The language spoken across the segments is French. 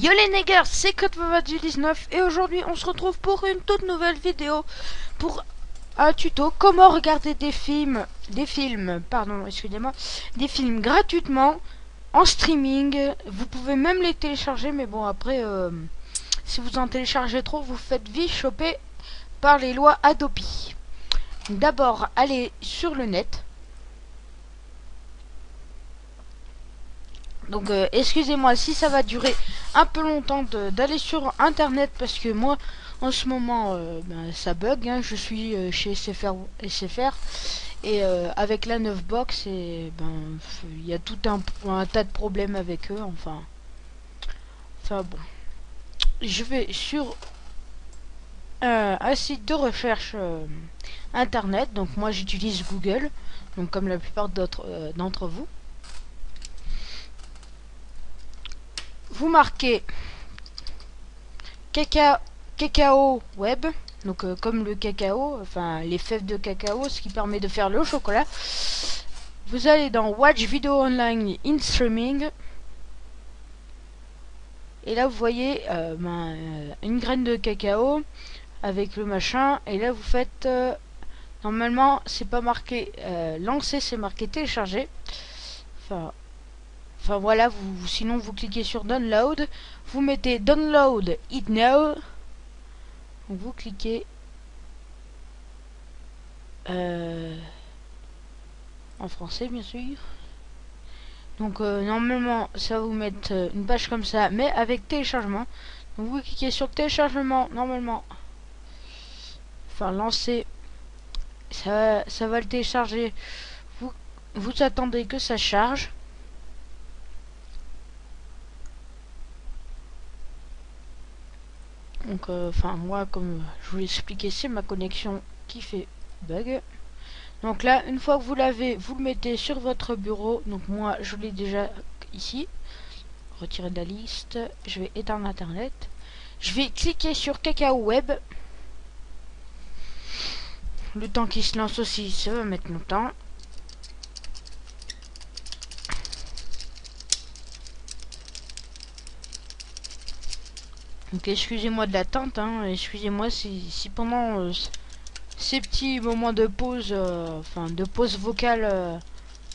Yo les niggers, c'est CodeVava19 et aujourd'hui on se retrouve pour une toute nouvelle vidéo pour un tuto comment regarder des films gratuitement en streaming. Vous pouvez même les télécharger, mais bon après si vous en téléchargez trop, vous faites vite choper par les lois Adobe. D'abord, allez sur le net. Donc excusez-moi si ça va durer un peu longtemps d'aller sur internet parce que moi en ce moment ça bug, hein. Je suis chez SFR et avec la 9 box et il y a tout un tas de problèmes avec eux, enfin bon, je vais sur un site de recherche internet. Donc moi j'utilise Google, donc comme la plupart d'entre vous. Vous marquez cacao web, donc comme le cacao, enfin les fèves de cacao, ce qui permet de faire le chocolat. Vous allez dans Watch Video Online in Streaming. Et là vous voyez une graine de cacao avec le machin. Et là vous faites... normalement c'est pas marqué lancer, c'est marqué télécharger. Enfin voilà, sinon vous cliquez sur download, vous mettez download it now, donc vous cliquez en français bien sûr. Donc normalement ça va vous mettre une page comme ça, mais avec téléchargement. Donc vous cliquez sur téléchargement, normalement, enfin lancer, ça va le télécharger. Vous attendez que ça charge. Donc moi comme je vous l'ai expliqué, c'est ma connexion qui fait bug. Donc là une fois que vous l'avez, vous le mettez sur votre bureau. Donc moi je l'ai déjà ici, retirer de la liste. Je vais éteindre internet, je vais cliquer sur cacao web. Le temps qui se lance aussi, ça va mettre longtemps. Donc excusez-moi de l'attente, hein. Excusez-moi si pendant ces petits moments de pause, de pause vocale,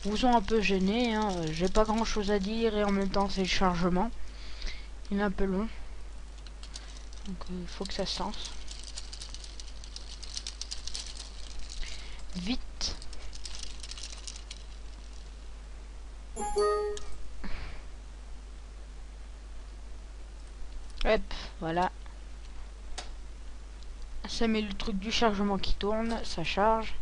vous ont un peu gêné, hein. J'ai pas grand chose à dire et en même temps c'est le chargement. Il est un peu long. Donc il faut que ça se lance. Vite. Hop, voilà. Ça met le truc du chargement qui tourne, ça charge.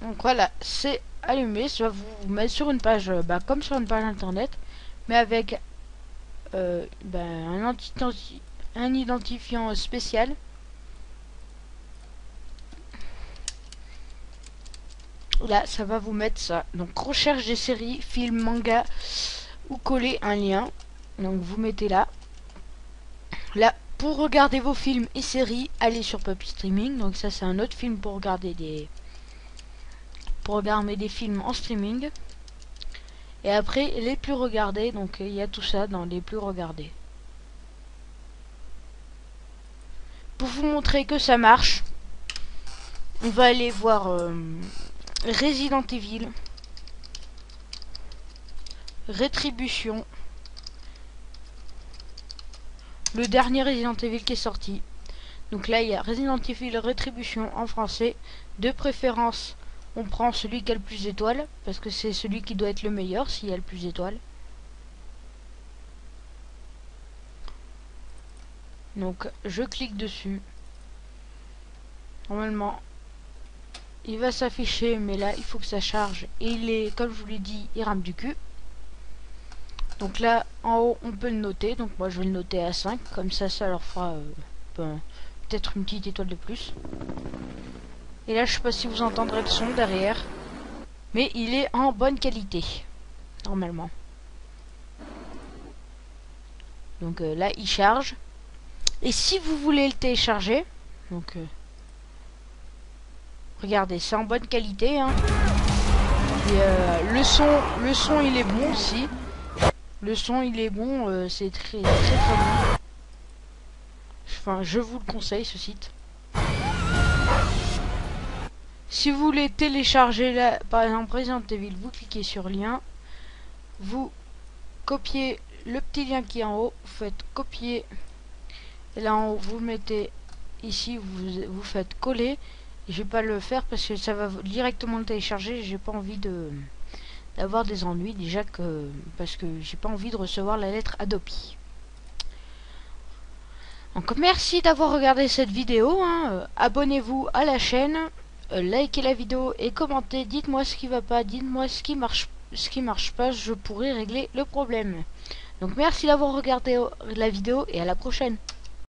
Donc voilà, c'est allumé. Ça va vous mettre sur une page, comme sur une page internet, mais avec un identifiant spécial. Là, ça va vous mettre ça. Donc recherche des séries, films, mangas, ou coller un lien. Donc vous mettez là. Là, pour regarder vos films et séries, allez sur Puppy Streaming. Donc ça c'est un autre film pour regarder des films en streaming. Et après les plus regardés, donc il y a tout ça dans les plus regardés. Pour vous montrer que ça marche, on va aller voir Resident Evil, Rétribution, le dernier Resident Evil qui est sorti. Donc là il y a Resident Evil Rétribution en français. De préférence on prend celui qui a le plus d'étoiles, parce que c'est celui qui doit être le meilleur s'il y a le plus d'étoiles. Donc je clique dessus. Normalement il va s'afficher, mais là il faut que ça charge. Et il est, comme je vous l'ai dit, il rame du cul. Donc là en haut on peut le noter. Donc moi je vais le noter à 5. Comme ça leur fera peut-être une petite étoile de plus. Et là je sais pas si vous entendrez le son derrière, mais il est en bonne qualité normalement. Donc là il charge. Et si vous voulez le télécharger, donc regardez, c'est en bonne qualité, hein. Et, le son il est bon aussi. Le son il est bon, c'est très bon. Enfin, je vous le conseille ce site. Si vous voulez télécharger là, par exemple Resident Evil, vous cliquez sur lien, vous copiez le petit lien qui est en haut, vous faites copier, et là en haut vous le mettez ici, vous faites coller. Et je vais pas le faire parce que ça va directement le télécharger. J'ai pas envie d'avoir des ennuis déjà parce que j'ai pas envie de recevoir la lettre Adobe. Donc merci d'avoir regardé cette vidéo, hein. Abonnez-vous à la chaîne, likez la vidéo et commentez, dites-moi ce qui va pas, dites-moi ce qui marche pas, je pourrai régler le problème. Donc merci d'avoir regardé la vidéo et à la prochaine.